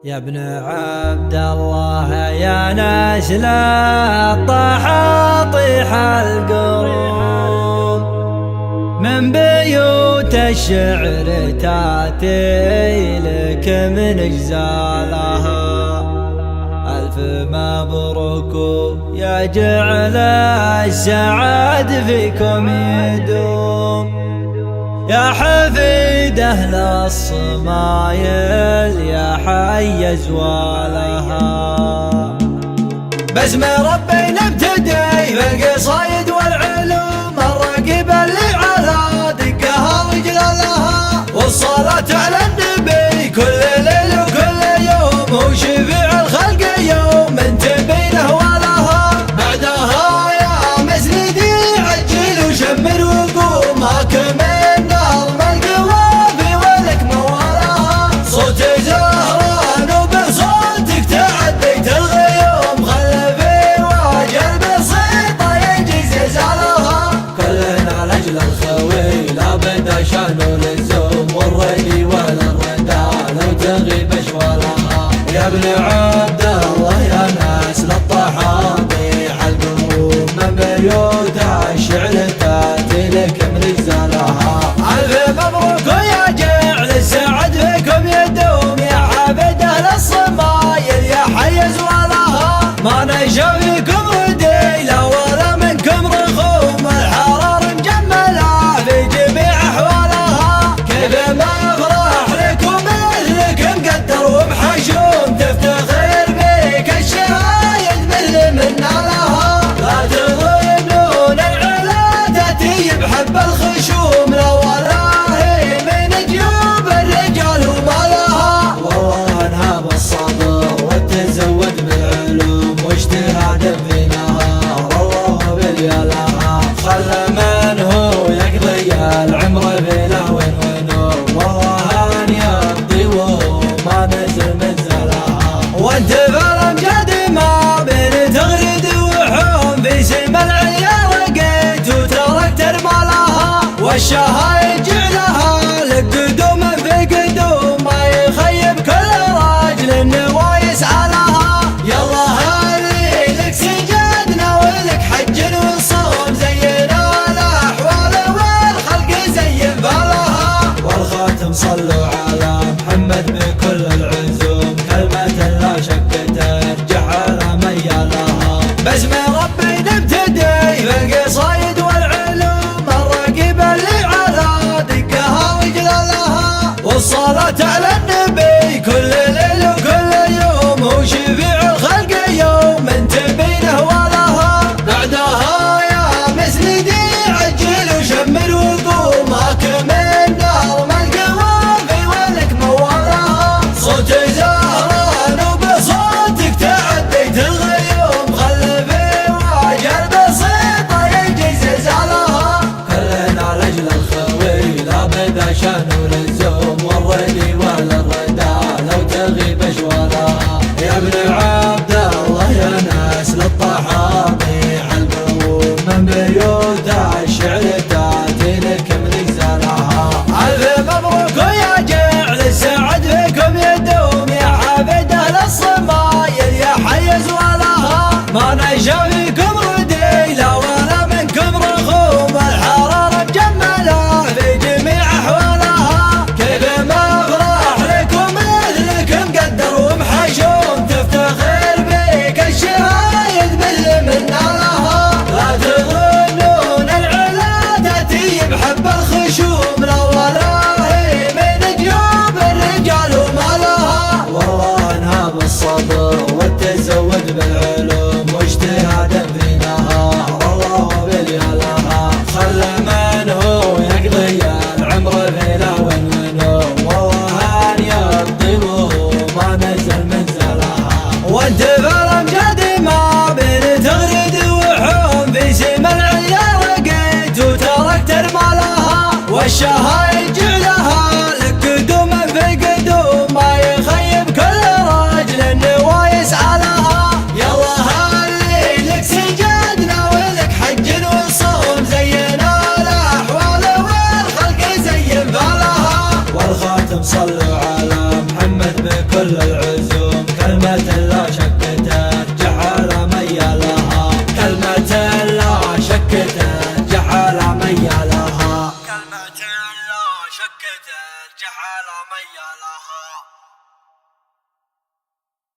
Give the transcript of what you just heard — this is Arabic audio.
يا ابن عبد الله يا ناس لا طيح القروم من بيوت الشعر تاتي لك من اجزالها. الف مبروك يا جعل السعاد فيكم يدوم يا حفيد أهل الصمايل يا حي زوالها. باسم ربي نبتدي بالقصايد والعلوم الرقيب اللي على دقها وجلالها، والصلاة على النبي كل ليل وكل يوم هو شفيع الخلق يوم تبينه ولها. بعدها يا مسندي عجل وشمر وقوم هاكم شانو للزوم والردي والردى لو تغيب اشوالها. يا ابن عبد الله يا ناس للطحاطيح القلوب من بيوت الشعر تاتي لك من رجالها. الف مبروك يا جعل السعد فيكم يدوم يا حفيد اهل الصمايل يا حي زوالها. ما نشا فيكم رديله ولا منكم رخوم الحرار مجمله في جميع احوالها. كيف ما افرح لكم مثلك مقدر وبحشوم تفتخر بك الشرايد مثل من نالها. لا تظنون العلا تاتي بحب الخشوم لا والله من جيوب الرجال ومالها. والله انها بالصبر وتزود بالعلوم واجتهاد في نهار الله بليالها. خلى من هو يقضي العمر بلا ونور والله ان يقضي وما نزل منزلها. وانت بالامجاد ما بين تغريد وحوم في سلم العليا رقيت وتركت رمالها. والشهايد جعلها لك قدوم في قدوم ما يخيب كل راجل النوى يسعى لها. يلا هذي لك سجدنا ولك حج وصوم زينا الاحوال والخلق زين بالها. والخاتم صلوا على محمد بكل العزوم كلمة لا شك ترجع على ميالها. باسم ربي نبتدي بالقصايد والعلوم الرقيب اللي على ميالها، كلمة لا شك ترجح على ميالها.